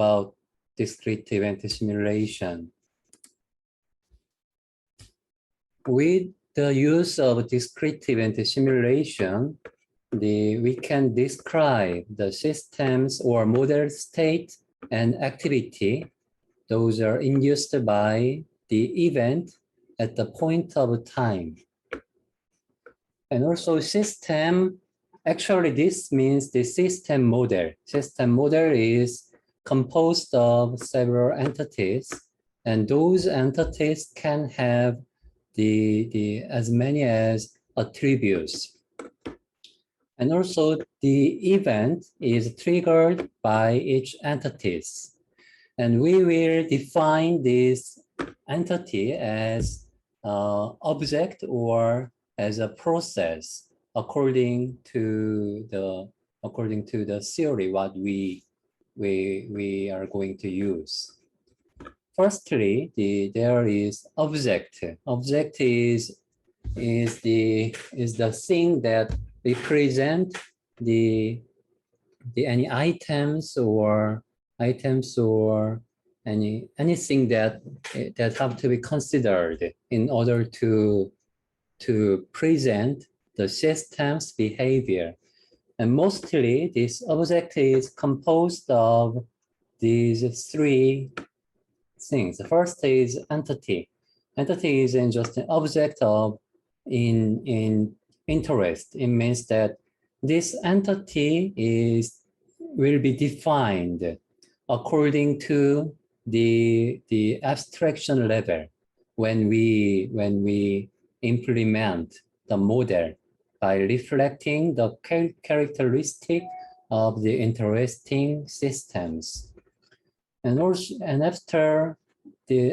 about discrete event simulation. With the use of discrete event simulation, we can describe the systems or model state and activity. Those are induced by the event at the point of time. And also system, actually this means the system model. System model is composed of several entities, and those entities can have as many as attributes. And also the event is triggered by each entities. And we will define this entity as object or as a process according to the theory what we are going to use. Firstly, there is object. Object is the thing that represent the any items or anything that have to be considered in order to present the system's behavior. And mostly this object is composed of these three things. The first is entity. Entity is just an object of in interest. It means that this entity will be defined according to the abstraction level when we implement the model by reflecting the characteristic of the interesting systems. And also, and after the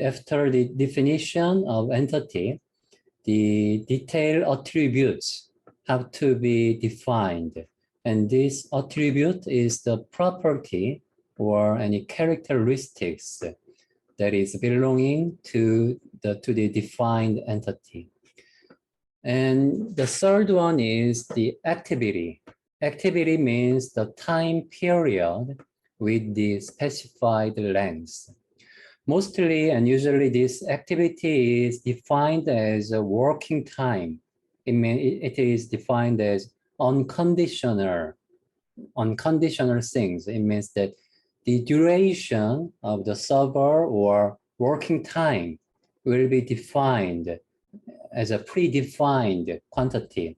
definition of entity, the detailed attributes have to be defined. And this attribute is the property or any characteristics that is belonging to the defined entity. And the third one is the activity. Activity means the time period with the specified length. Mostly and usually this activity is defined as a working time. It is defined as unconditional things. It means that the duration of the server or working time will be defined as a predefined quantity.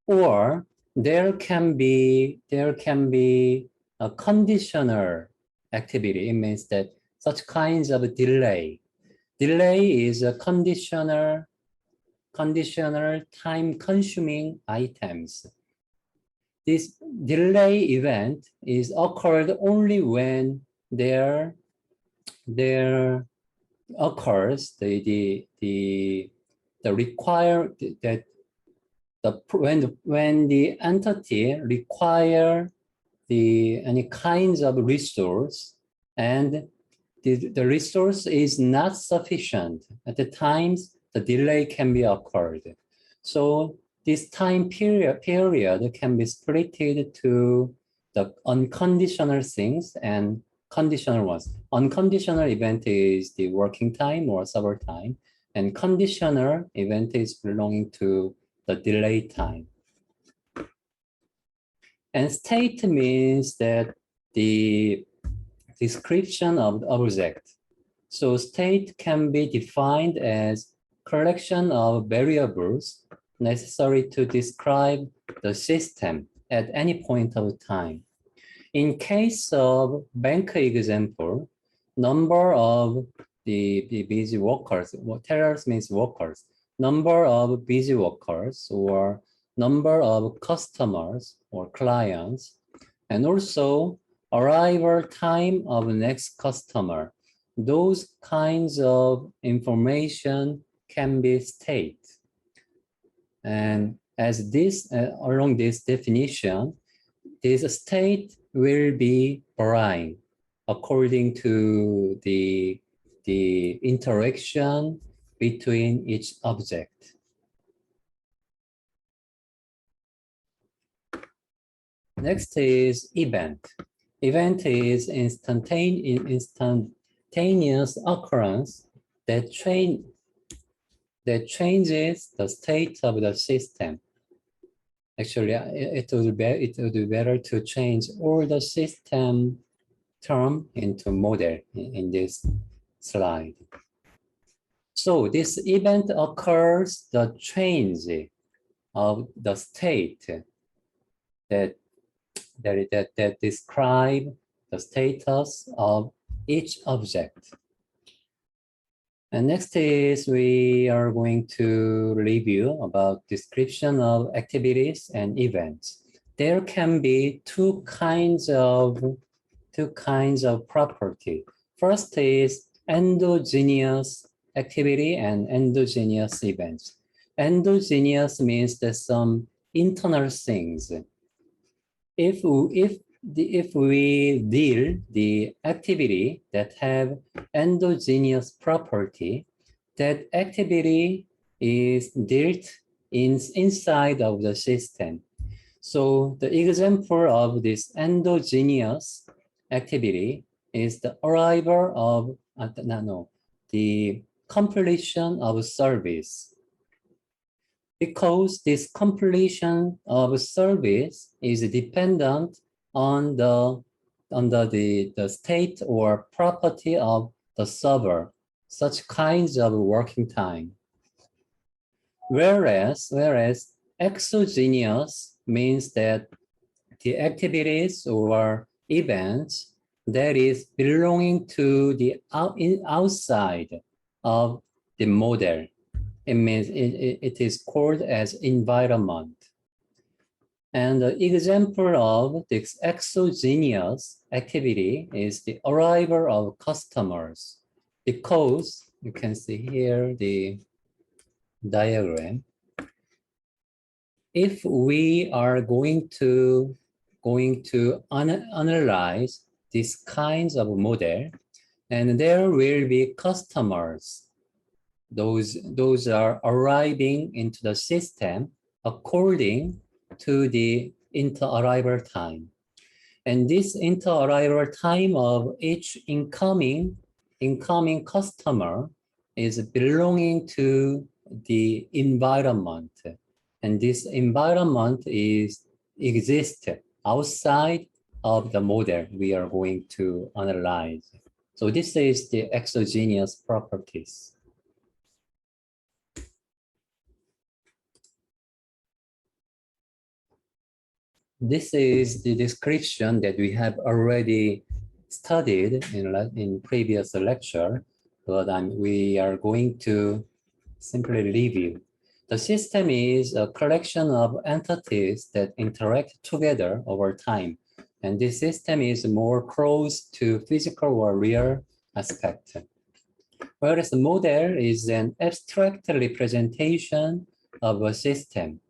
Or there can be a conditional activity. It means that such kinds of delay. Delay is a conditional time-consuming items. This delay event is occurred only when there occurs when the entity require any kinds of resource and the resource is not sufficient. At the times, the delay can be occurred. So this time period can be split to the unconditional things and conditional ones. Unconditional event is the working time or server time, and conditional event is belonging to the delay time. And state means that the description of the object. So state can be defined as collection of variables necessary to describe the system at any point of time. In case of bank example, number of the busy workers, tellers means workers, number of busy workers or number of customers or clients, and also arrival time of next customer. Those kinds of information can be state. And as this, along this definition, this state will be varying according to the interaction between each object. Next is event. Event is instantaneous occurrence that changes the state of the system. Actually, it would be better to change all the system term into model in this slide. So this event occurs the change of the state that describe the status of each object. And next is we are going to review about description of activities and events. There can be two kinds of property. First is endogenous activity and endogenous events. Endogenous means that some internal things. If we deal the activity that have endogenous property, that activity is dealt inside of the system. So the example of this endogenous activity is the arrival of the completion of service. Because this completion of service is dependent on the state or property of the server, such kinds of working time. Whereas exogenous means that the activities or events that is belonging to the outside of the model. It means it is called as environment. And the example of this exogenous activity is the arrival of customers, because you can see here the diagram. If we are going to analyze these kinds of model, and there will be customers. Those are arriving into the system according to the inter-arrival time. And this inter-arrival time of each incoming customer is belonging to the environment. And this environment exists outside of the model we are going to analyze. So this is the exogenous properties. This is the description that we have already studied in previous lecture, but we are going to simply review. The system is a collection of entities that interact together over time, and this system is more close to physical or real aspect. Whereas the model is an abstract representation of a system,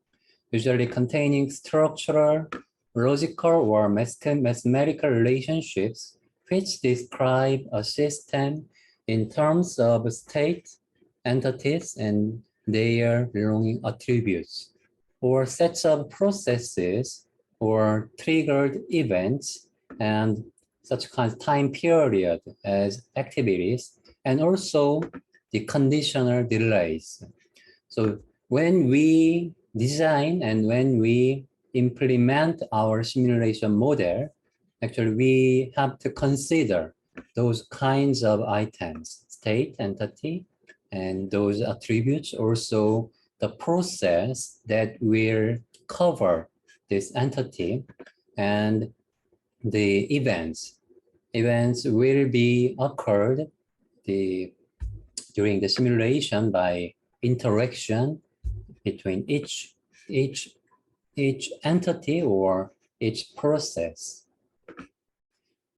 usually containing structural, logical, or mathematical relationships which describe a system in terms of state, entities, and their belonging attributes, or sets of processes or triggered events, and such kind of time period as activities, and also the conditional delays. So when we design and when we implement our simulation model, actually we have to consider those kinds of items, state, entity, and those attributes, also the process that will cover this entity, and the events. Events will be occurred during the simulation by interaction between each entity or each process.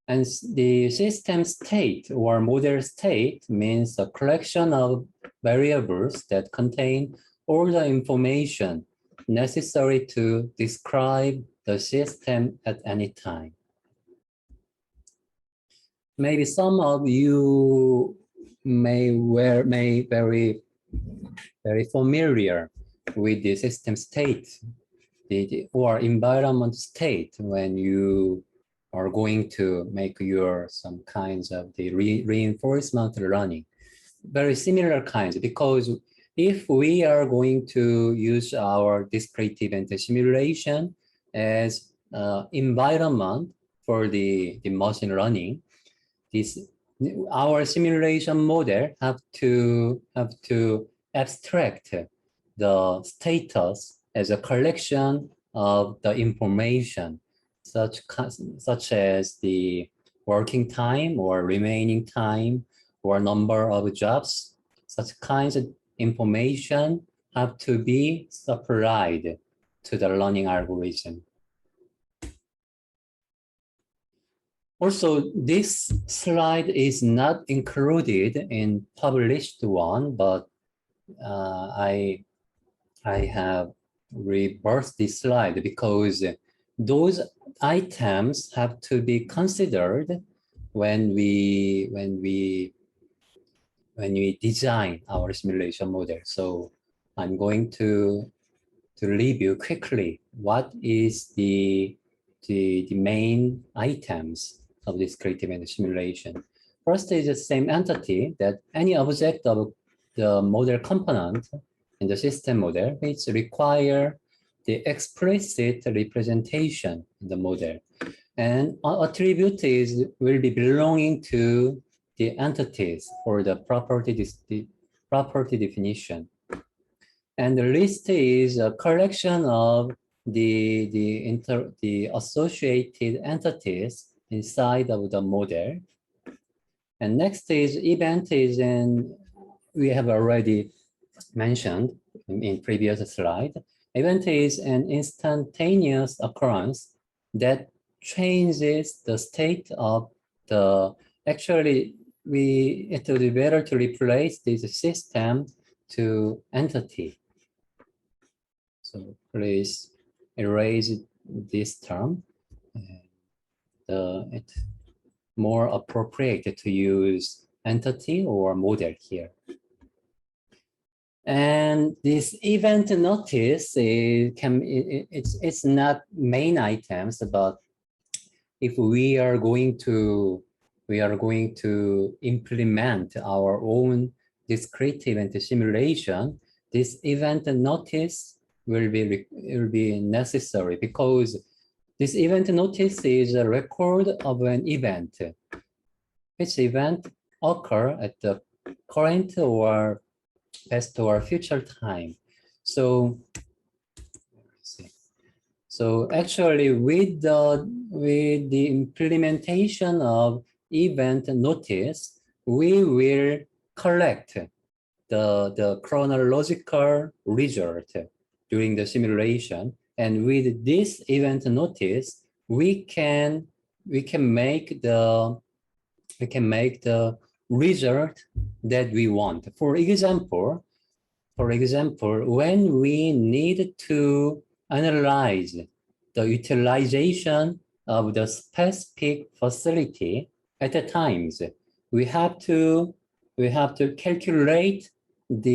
And the system state or model state means a collection of variables that contain all the information necessary to describe the system at any time. Maybe some of you may very familiar with the system state or environment state when you are going to make your some kinds of the reinforcement learning. Very similar kinds, because if we are going to use our discrete event simulation as environment for the machine learning, this our simulation model have to abstract the status as a collection of the information, such as the working time or remaining time or number of jobs. Such kinds of information have to be supplied to the learning algorithm. Also, this slide is not included in published one, but I have reversed this slide because those items have to be considered when we design our simulation model. So I'm going to review quickly what is the main items of this creative event simulation. First is the same entity, that any object of the model component in the system model which require the explicit representation in the model. And attribute will be belonging to the entities for the property definition. And the list is a collection of the associated entities inside of the model. And next is event is we have already mentioned in previous slide. Event is an instantaneous occurrence that changes the state of the, actually it would be better to replace this system to entity. So please erase this term. It's more appropriate to use entity or model here. And this event notice it's not main items, but if we are going to implement our own discrete event simulation, this event notice will be necessary, because this event notice is a record of an event. Which event occur at the current or past or future time. So actually with the implementation of event notice, we will collect the chronological result during the simulation. And with this event notice, we can make the result that we want. For example, when we need to analyze the utilization of the specific facility at the times, we have to calculate the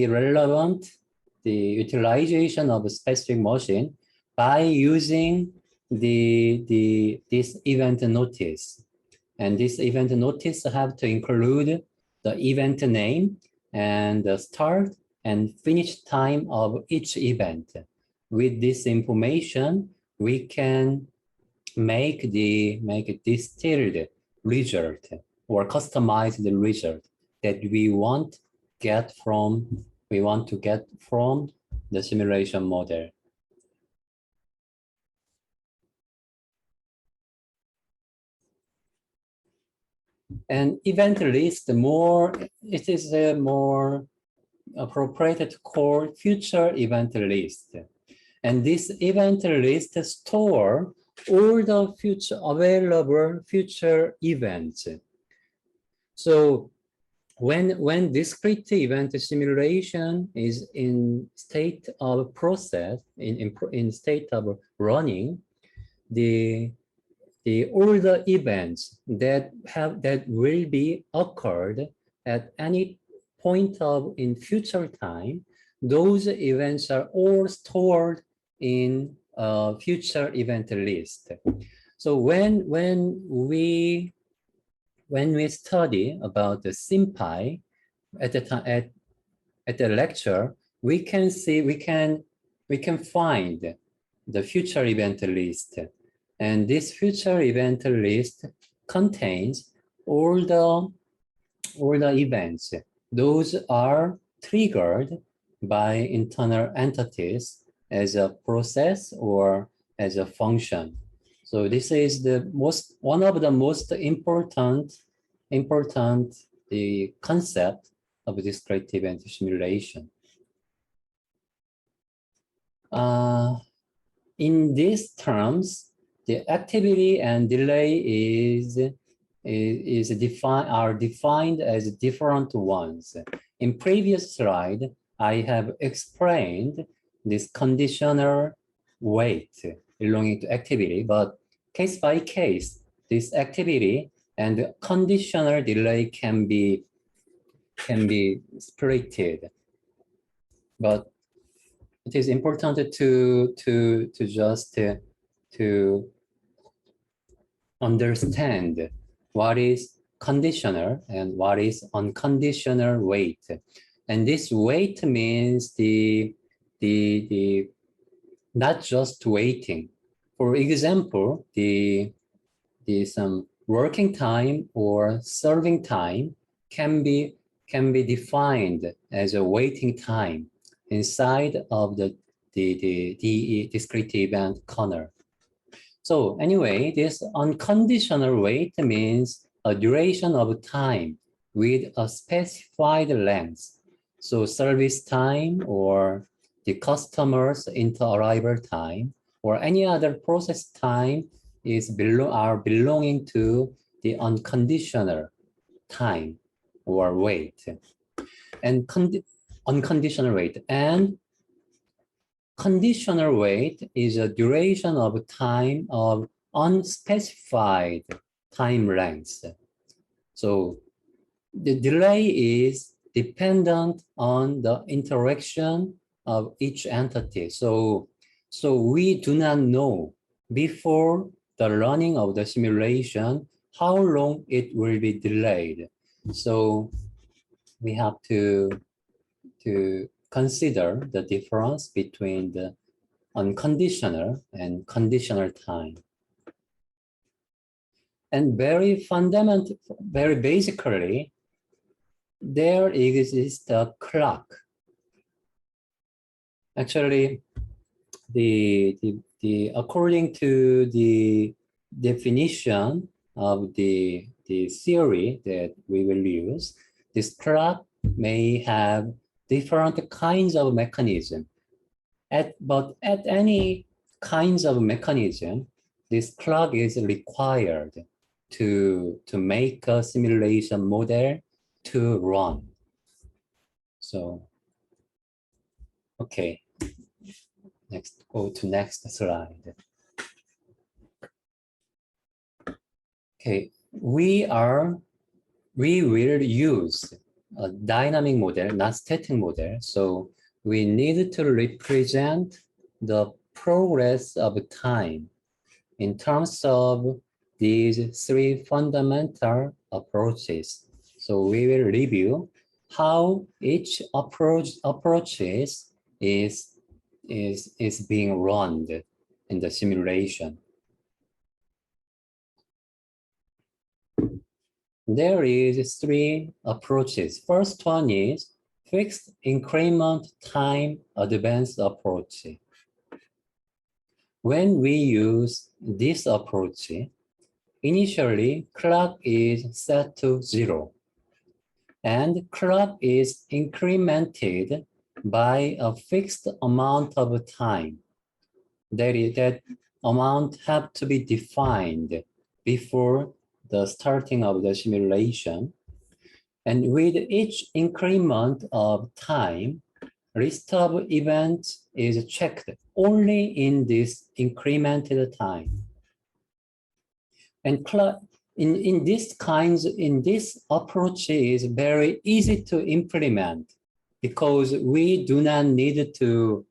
utilization of a specific machine by using this event notice. And this event notice have to include the event name and the start and finish time of each event. With this information, we can make a distilled result or customize the result that we want to get from the simulation model. And event list, it is a more appropriate to call future event list. And this event list store all the available future events. So when discrete event simulation is in state of process, in state of running, all the events that will be occurred at any point in future time, those events are all stored in a future event list. So when we study about the SimPy at the time at the lecture, we can see we can find the future event list, and this future event list contains all the events. Those are triggered by internal entities as a process or as a function. So this is one of the most important the concept of discrete event simulation. In these terms, the activity and delay are defined as different ones. In previous slide, I have explained this conditional weight belonging to activity, but case by case, this activity and conditional delay can be splitted. But it is important to just to understand what is conditional and what is unconditional weight. And this weight means the not just waiting. For example, the some working time or serving time can be defined as a waiting time inside of the discrete event kernel. So anyway, this unconditional wait means a duration of time with a specified length. So service time or the customer's inter-arrival time or any other process time are belonging to the unconditional time or wait. And unconditional wait. And conditional wait is a duration of time of unspecified time length. So the delay is dependent on the interaction of each entity. So we do not know before the running of the simulation how long it will be delayed. So we have to consider the difference between the unconditional and conditional time. And very basically, there exists a clock. Actually, according to the definition of the theory that we will use, this clock may have different kinds of mechanism. But at any kinds of mechanism, this clock is required to make a simulation model to run. So, okay, go to next slide. Okay, we will use a dynamic model, not static model. So we need to represent the progress of time in terms of these three fundamental approaches. So we will review how each approaches is being run in the simulation. There is three approaches. First one is fixed increment time advanced approach. When we use this approach, initially clock is set to 0 and clock is incremented by a fixed amount of time. That amount have to be defined before the starting of the simulation. And with each increment of time, list of events is checked only in this incremented time. And in this approach is very easy to implement because we do not need to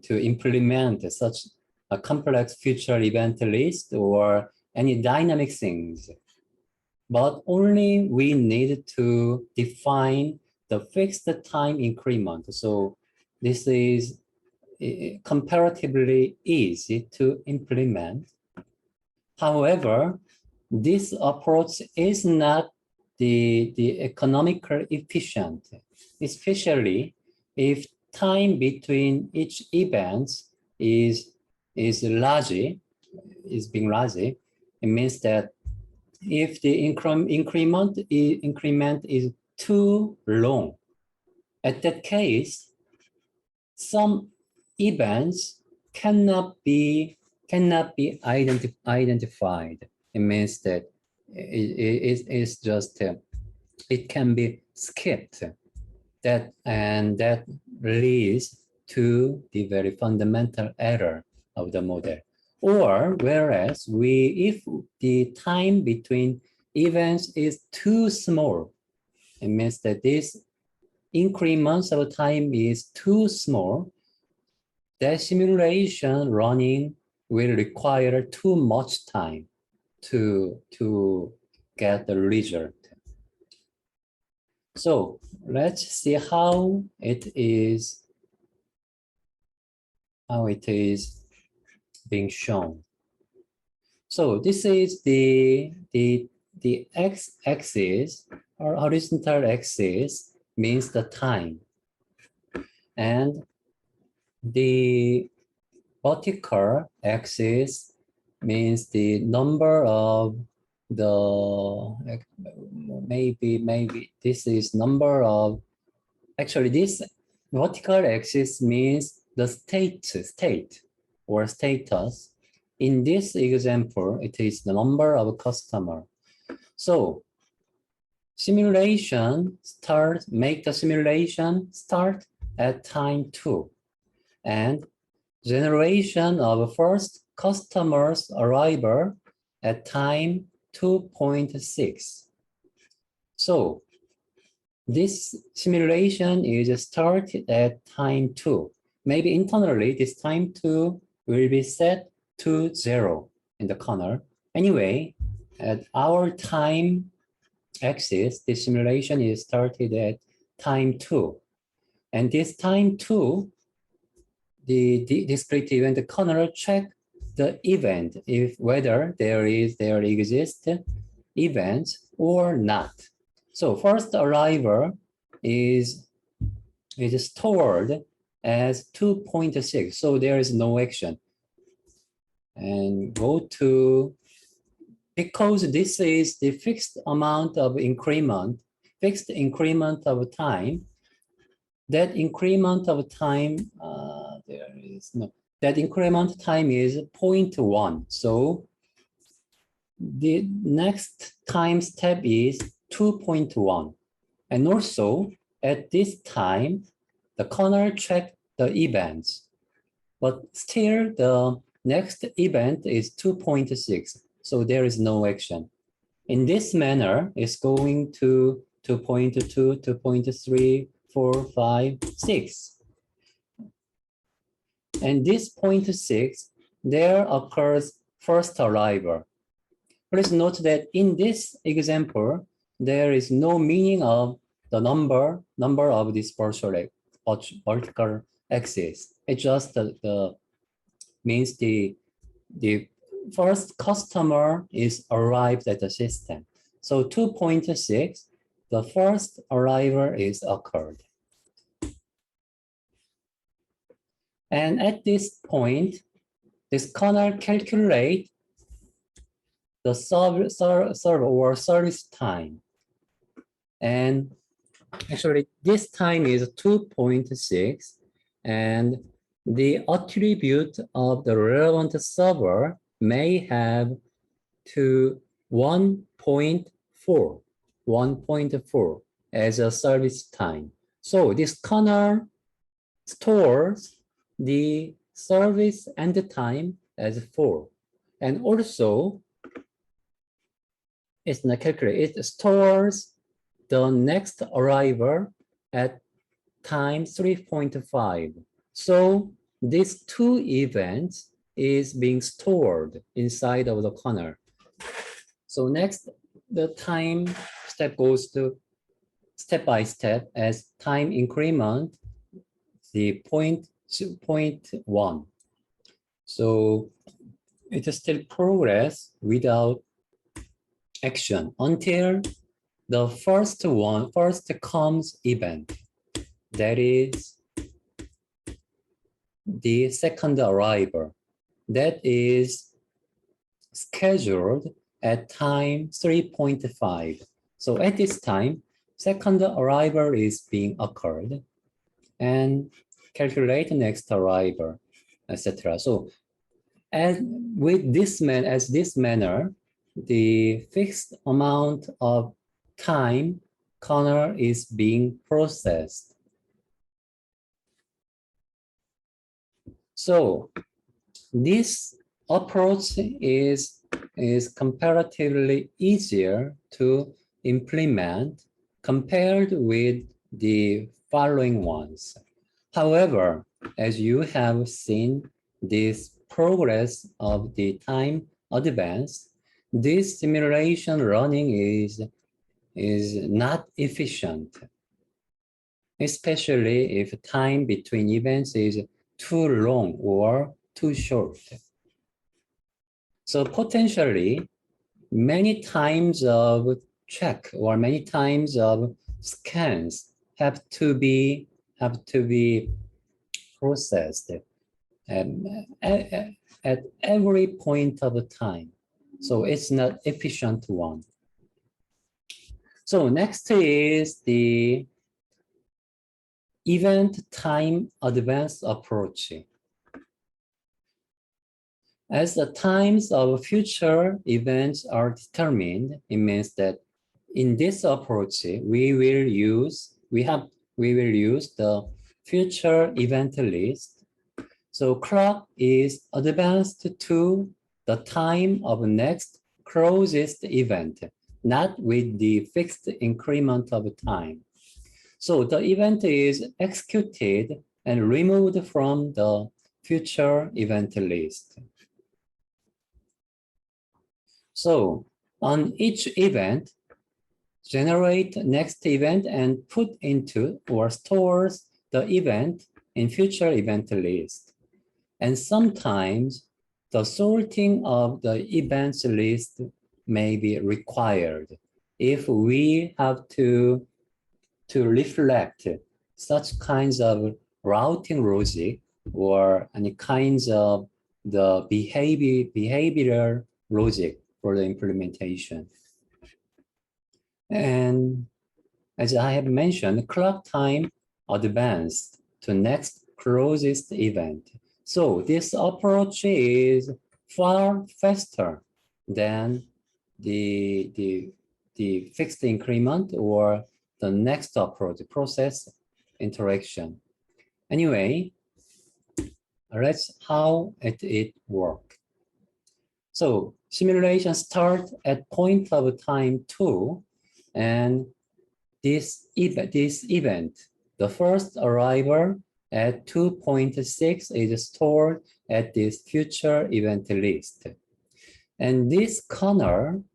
implement such a complex future event list or any dynamic things. But only we need to define the fixed time increment. So this is comparatively easy to implement. However, this approach is not the economical efficient, especially if time between each event is being large. It means that if the increment is too long, at that case, some events cannot be identified. It means that it's just it can be skipped. That leads to the very fundamental error of the model. Or whereas if the time between events is too small, it means that this increments of time is too small, that simulation running will require too much time to get the result. So let's see how it is being shown. So this is the x-axis or horizontal axis means the time, and the vertical axis means the number of the, maybe this is number of, actually this vertical axis means the state or status. In this example, it is the number of customer. So make the simulation start at time 2, and generation of first customer's arrival at time 2.6. So this simulation is started at time 2. Maybe internally this time 2 will be set to 0 in the corner. Anyway, at our time axis, the simulation is started at time 2. And this time 2, the discrete event corner check the event, whether there exists events or not. So first arrival is stored as 2.6, so there is no action. And go to, because this is the fixed amount of increment, fixed increment of time, that increment of time, that increment time is 0.1. So the next time step is 2.1. And also at this time, the kernel checked the events, but still the next event is 2.6. So there is no action. In this manner, it's going to 2.2, 2.3, 4, 5, 6. And this 0.6, there occurs first arrival. Please note that in this example, there is no meaning of the number of this vertical axis. It just means the first customer is arrived at the system. So 2.6, the first arrival is occurred. And at this point, this kernel calculate the server or service time. And actually this time is 2.6, and the attribute of the relevant server may have to 1.4 as a service time. So this kernel stores the service end time as 4. And also, it's not calculated, it stores the next arrival at time 3.5. So these two events is being stored inside of the kernel. So next, the time step goes to step by step as time increment the point 1. So it is still progress without action until the first comes event. That is the second arrival. That is scheduled at time 3.5. So at this time, second arrival is being occurred and calculate next arrival, etc. So as this manner, the fixed amount of time kernel is being processed. So this approach is comparatively easier to implement compared with the following ones. However, as you have seen this progress of the time advance, this simulation running is not efficient, especially if time between events is too long or too short. So potentially, many times of check or many times of scans have to be processed at every point of time. So it's not efficient one. So next is the event time advance approach. As the times of future events are determined, it means that in this approach, we will use the future event list. So clock is advanced to the time of next closest event, not with the fixed increment of time. So the event is executed and removed from the future event list. So on each event, generate next event and put into or stores the event in future event list. And sometimes the sorting of the events list may be required if we have to reflect such kinds of routing logic or any kinds of the behavioral logic for the implementation. And as I have mentioned, clock time advanced to next closest event. So this approach is far faster than the fixed increment or the next approach, process interaction. Anyway, let's how it works. So simulation starts at point of time 2, and this event, the first arrival at 2.6 is stored at this future event list. And this kernel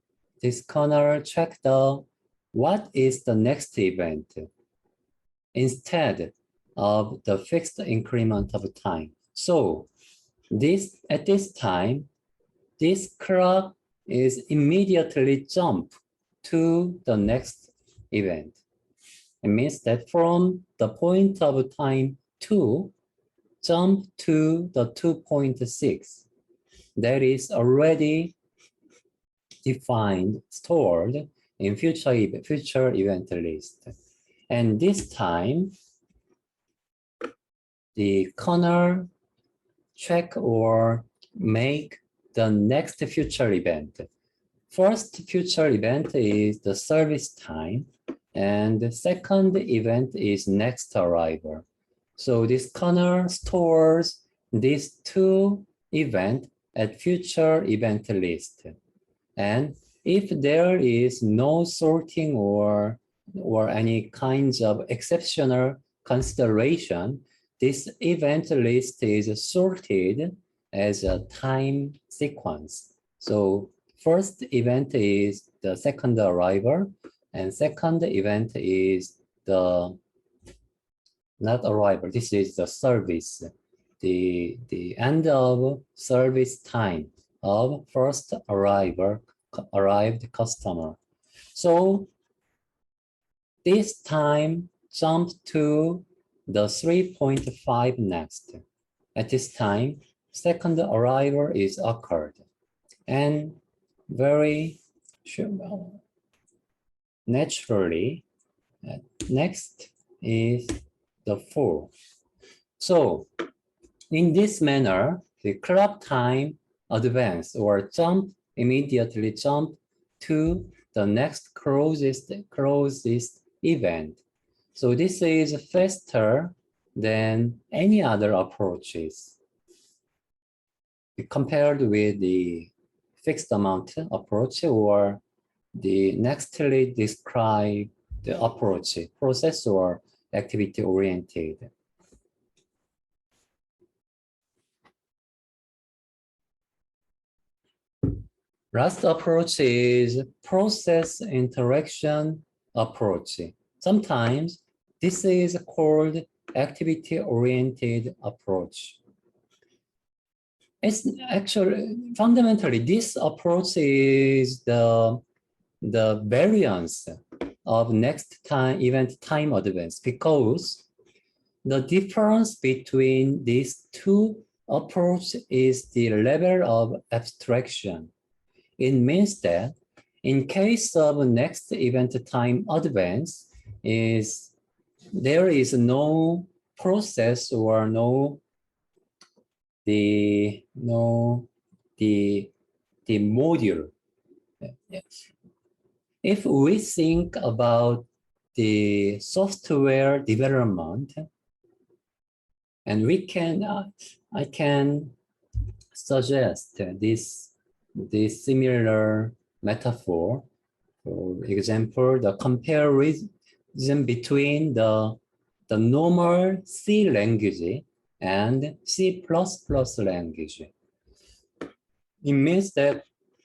check what is the next event instead of the fixed increment of time. So at this time, this clock is immediately jump to the next event. It means that from the point of time 2, jump to the 2.6. That is already defined, stored in future event list. And this time, the kernel check or make the next future event. First future event is the service time, and the second event is next arrival. So this kernel stores these two events at future event list. And if there is no sorting or any kinds of exceptional consideration, this event list is sorted as a time sequence. So first event is the second arrival, and second event is the not arrival. This is the service, the end of service time of first arrived customer. So this time jumped to the 3.5 next. At this time, second arrival is occurred, and very naturally, next is the 4. So in this manner, the clock time advance or immediately jump to the next closest event. So this is faster than any other approaches compared with the fixed amount approach or the nextly described approach, process or activity oriented. Last approach is process interaction approach. Sometimes this is called activity-oriented approach. It's actually, fundamentally, this approach is the variance of next time event time advance, because the difference between these two approaches is the level of abstraction. It means that in case of next event time advance, there is no process or the module. Yes. If we think about the software development, and I can suggest this similar metaphor. For example, the comparison between the normal C language and C++ language. It means that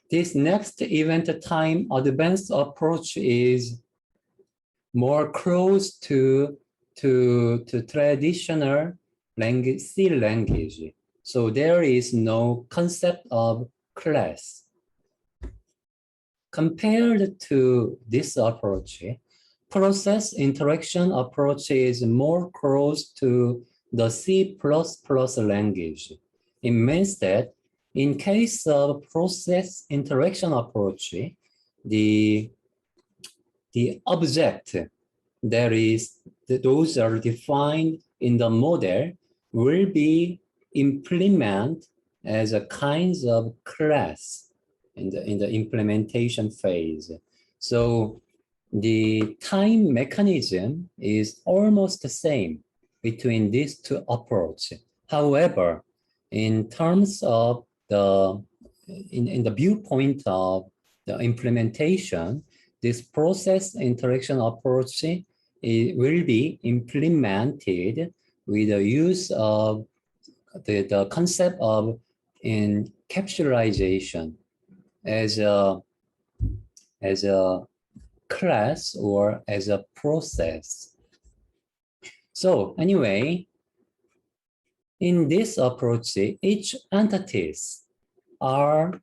this next event time advanced approach is more close to traditional language, C language. So there is no concept of class. Compared to this approach, process interaction approach is more close to the C++ language. It means that in case of process interaction approach, the object those are defined in the model will be implemented as a kinds of class in the implementation phase. So the time mechanism is almost the same between these two approaches. However, in terms of in the viewpoint of the implementation, this process interaction approach will be implemented with the use of the concept of encapsulation as a class or as a process. So anyway, in this approach, each entities are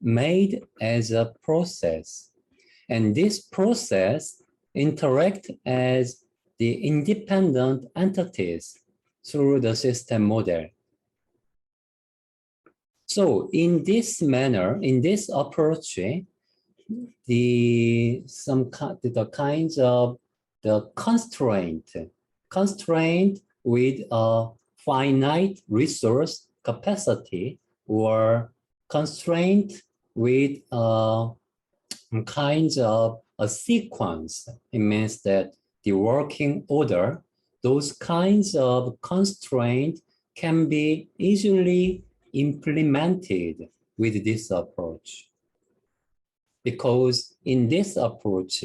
made as a process, and this process interact as the independent entities through the system model. So in this manner, in this approach, the kinds of the constraint with a finite resource capacity, or constraint with kinds of a sequence. It means that the working order, those kinds of constraints can be easily implemented with this approach. Because in this approach,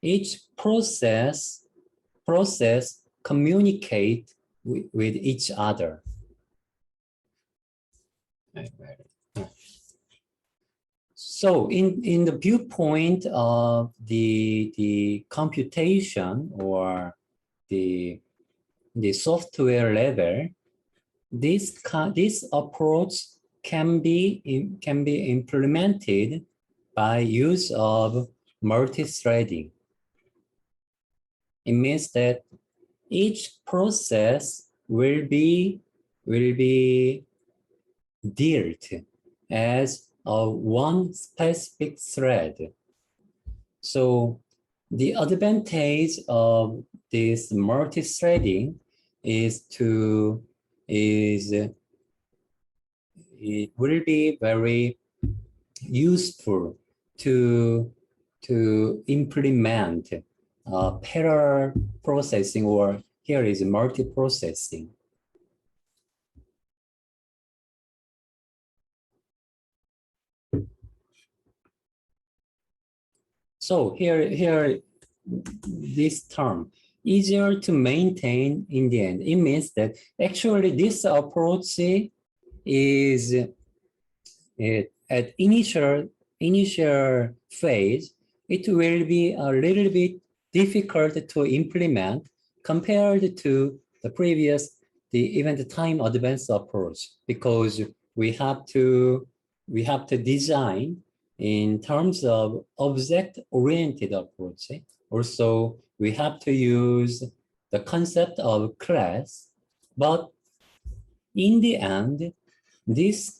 each process communicate with each other. So in the viewpoint of the computation or the software level, this approach can be implemented by use of multi-threading. It means that each process will be dealt as one specific thread. So the advantage of this multi-threading is it will be very useful to implement parallel processing, or here is multi-processing. So here this term, easier to maintain in the end. It means that actually this approach is at initial phase, it will be a little bit difficult to implement compared to the previous, even the time advanced approach, because we have to design in terms of object-oriented approach. Also, we have to use the concept of class, but in the end, this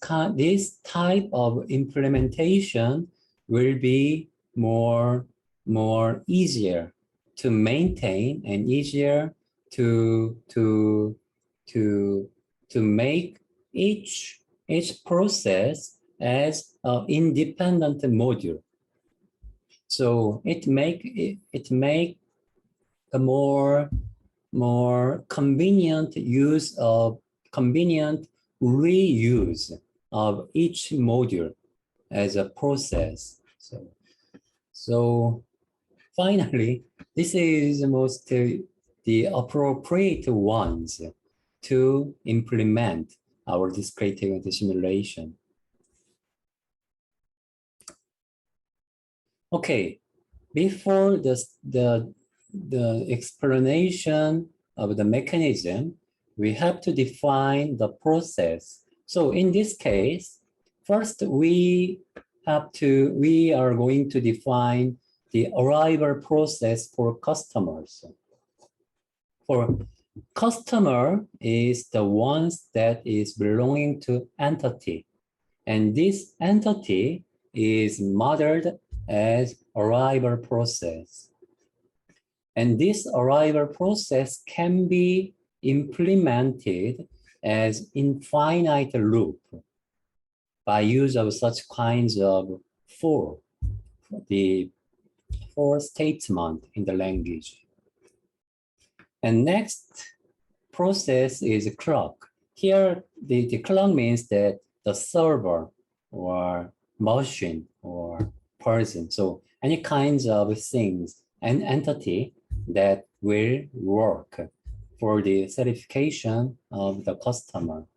type of implementation will be more easier to maintain and easier to make each process as an independent module. So it make a more convenient reuse of each module as a process. So finally, this is the appropriate ones to implement our discrete event simulation. Okay, before the explanation of the mechanism, we have to define the process. So in this case, first we are going to define the arrival process for customers. For customer is the ones that is belonging to entity, and this entity is modeled as arrival process. And this arrival process can be implemented as infinite loop by use of such kinds of the for statement in the language. And next process is clock. Here, the clock means that the server or machine or person, so any kinds of things, an entity that will work for the certification of the customer.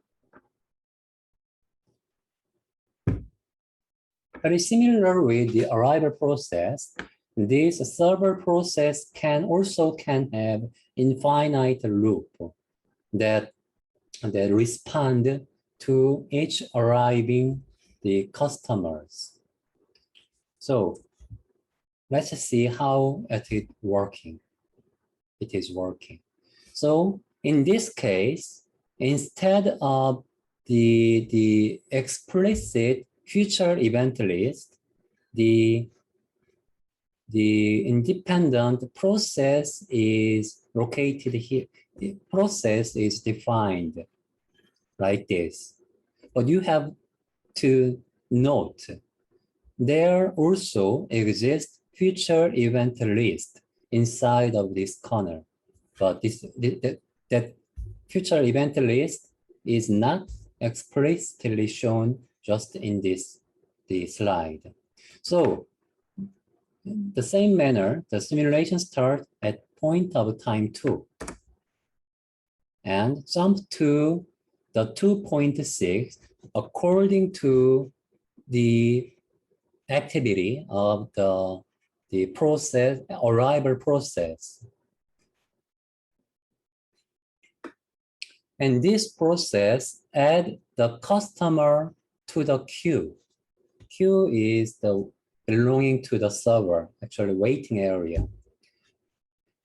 Very similar with the arrival process, this server process can have infinite loop that respond to each arriving the customers. So let's see how it is working. So in this case, instead of the explicit future event list, the independent process is located here. The process is defined like this. But you have to note, there also exists future event list inside of this corner. But that future event list is not explicitly shown just in the slide. So the same manner, the simulation starts at point of time 2 and jump to the 2.6 according to the activity of the process, arrival process. And this process add the customer to the queue. Queue is the belonging to the server, actually waiting area.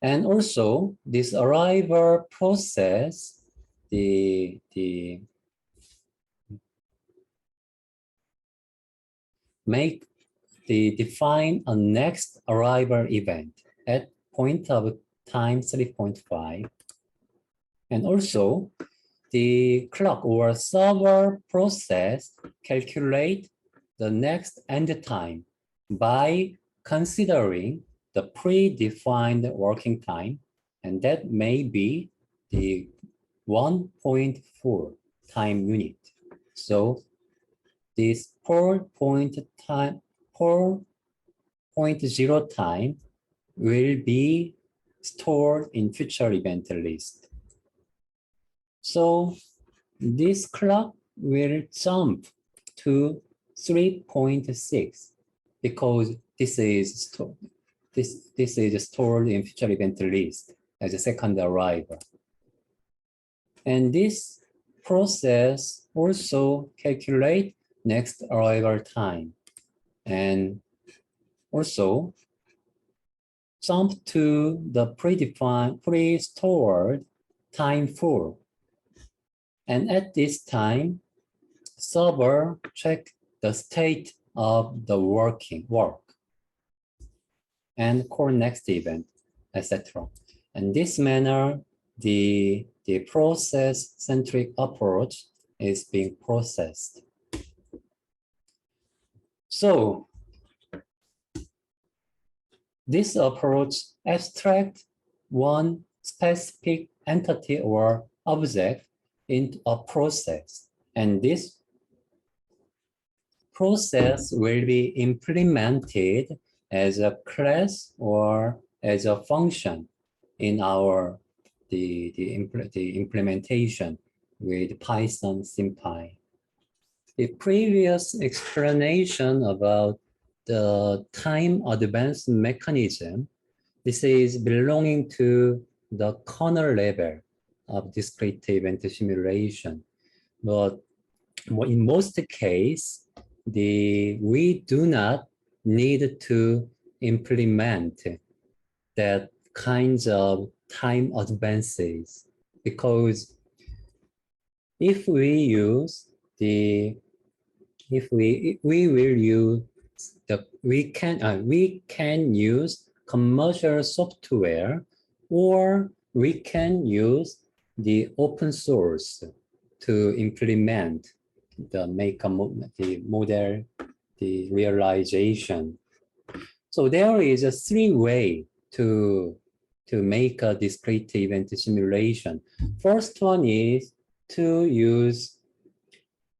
And also this arrival process, define a next arrival event at point of time 3.5. And also the clock or server process calculate the next end time by considering the predefined working time, and that may be the 1.4 time unit. So this 4.0 time will be stored in future event list. So this clock will jump to 3.6 because this is stored in future event list as a second arrival. And this process also calculate next arrival time and also jump to the predefined, pre-stored time 4. And at this time, server check the state of the work and call next event, etc. In this manner, the process-centric approach is being processed. So this approach abstracts one specific entity or object into a process, and this process will be implemented as a class or as a function in our the implementation with Python SymPy. The previous explanation about the time advance mechanism, this is belonging to the kernel level of discrete event simulation. But in most cases, we do not need to implement that kinds of time advances, because if we use we can use commercial software, or we can use the open source to implement the model, the realization. So there is a 3 way to make a discrete event simulation. First one is to use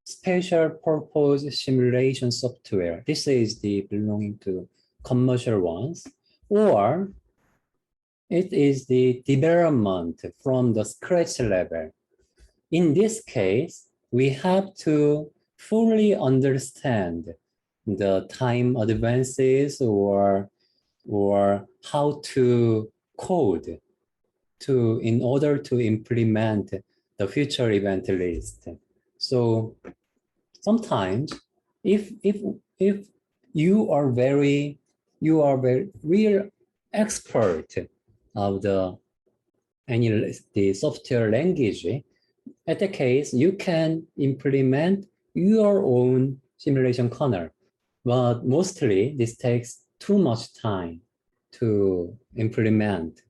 special purpose simulation software. This is the belonging to commercial ones, or it is the development from the scratch level. In this case, we have to fully understand the time advances or how to code in order to implement the future event list. So sometimes if you are very real expert of the software language, at the case you can implement your own simulation kernel, but mostly this takes too much time to implement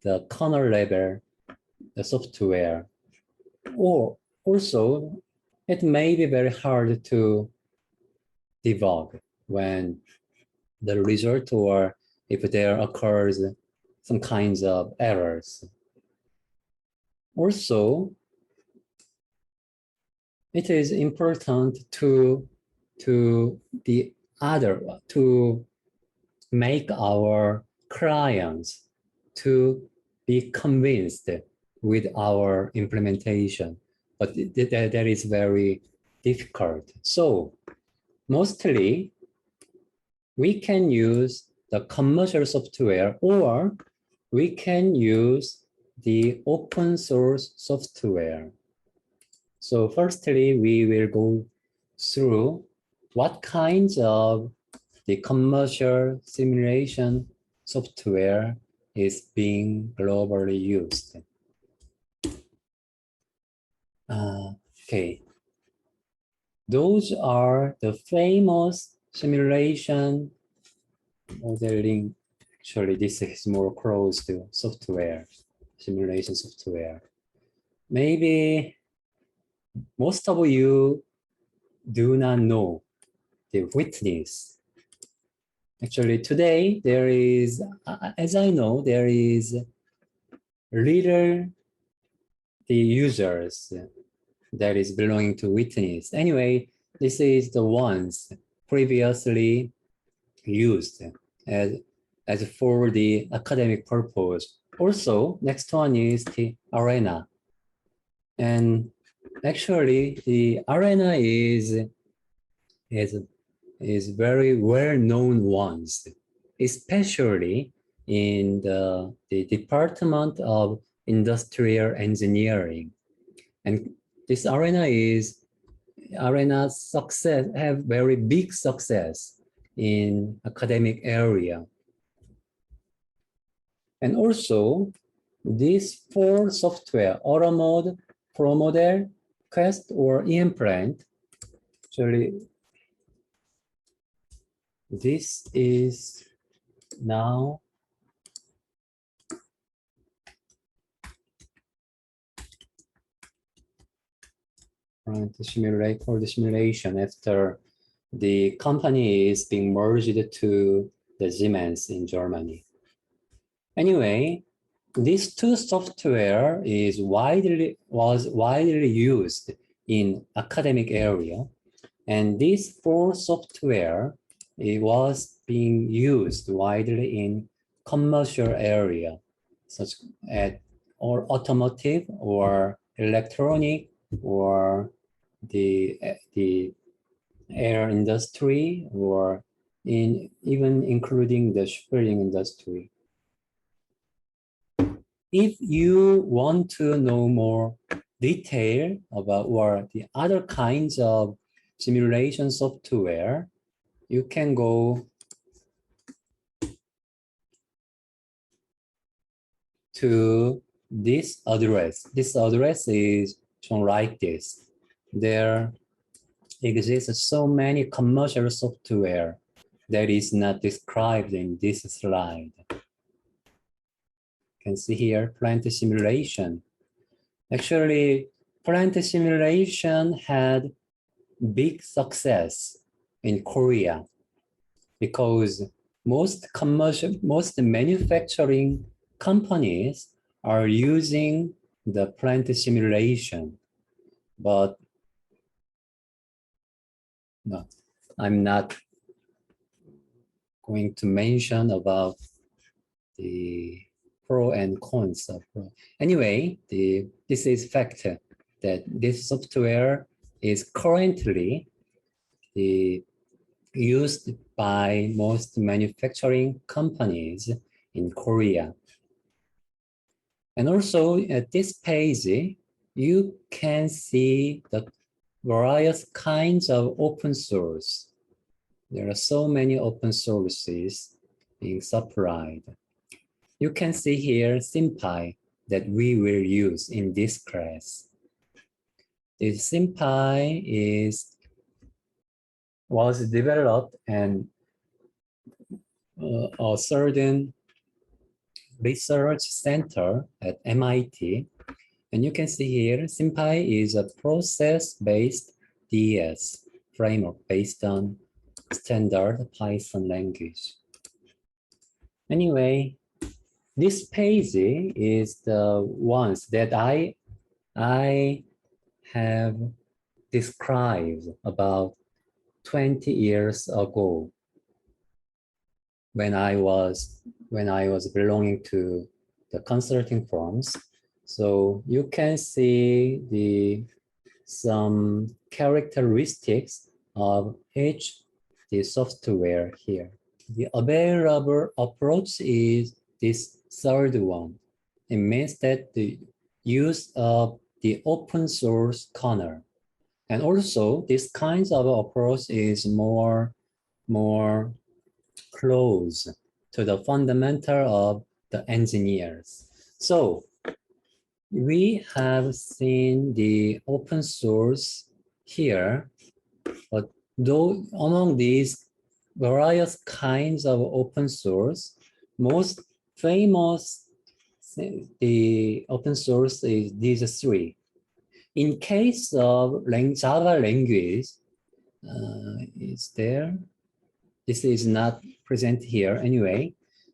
the kernel level, the software, or also it may be very hard to debug when the result, or if there occurs some kinds of errors. Also, it is important to make our clients to be convinced with our implementation. But that is very difficult. So mostly we can use the commercial software or we can use the open source software. So firstly, we will go through what kinds of the commercial simulation software is being globally used. Okay, those are the famous simulation modeling. Actually, this is more close to software, simulation software. Maybe most of you do not know the witness. Actually, today there is, as I know, there is little the users that is belonging to witness. Anyway, this is the ones previously used as for the academic purpose. Also, next one is the arena. And actually, the arena is very well-known ones, especially in the Department of Industrial Engineering. And this arena success, have very big success in academic area. And also, these four software, AutoMode, ProModel, Quest, or increment, actually, this is now trying to simulate for the simulation after the company is being merged to the Siemens in Germany. Anyway, these two software was widely used in academic area, and these four software it was being used widely in commercial area, such as or automotive or electronic or the air industry or even including the shipping industry. If you want to know more detail about or the other kinds of simulation software, you can go to this address. This address is shown like this. There exists so many commercial software that is not described in this slide. You can see here plant simulation. Actually, plant simulation had big success in Korea because most manufacturing companies are using the plant simulation, but no, I'm not going to mention about the pro and cons of pro. Anyway, this is fact that this software is currently used by most manufacturing companies in Korea. And also at this page, you can see the various kinds of open source. There are so many open sources being supplied. You can see here SimPy that we will use in this class. This SimPy was developed and a certain research center at MIT. And you can see here, SimPy is a process-based DS framework based on standard Python language. Anyway, this page is the ones that I have described about 20 years ago when I was belonging to the consulting firms. So you can see some characteristics of each the software here. The available approach is this third one. It means that the use of the open source kernel. And also this kinds of approach is more close to the fundamental of the engineers. So we have seen the open source here, but though among these various kinds of open source, most famous the open source is these three. In case of Java language, is there? This is not present here anyway.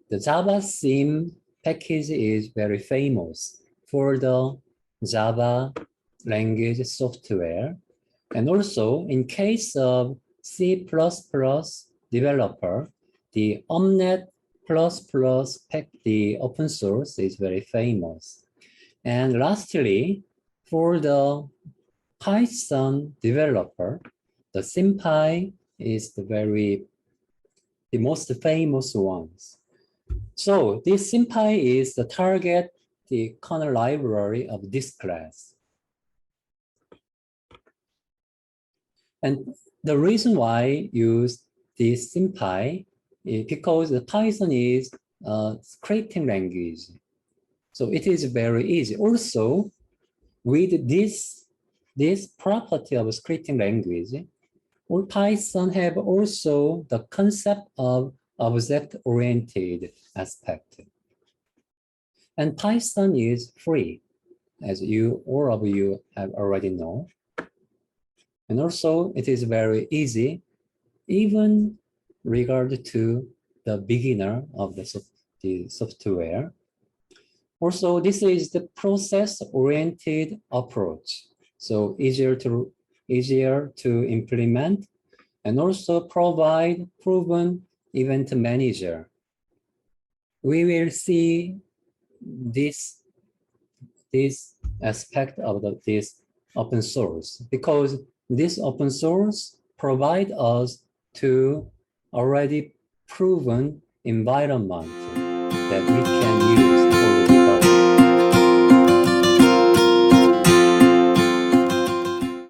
The Java theme package is very famous for the Java language software. And also in case of C++ developer, the Omnet++ pack, the open source is very famous. And lastly, for the Python developer, the SymPy is the most famous ones. So this SymPy is the target, the kernel library of this class. And the reason why I use this SymPy is because the Python is a scripting language. So it is very easy. Also, with this property of scripting language, or Python have also the concept of object-oriented aspect. And Python is free, as all of you have already known. And also it is very easy, even regard to the beginner of the software. Also, this is the process-oriented approach. So easier to implement, and also provide proven event manager. We will see this aspect of this open source, because this open source provide us to already proven environment that we can use.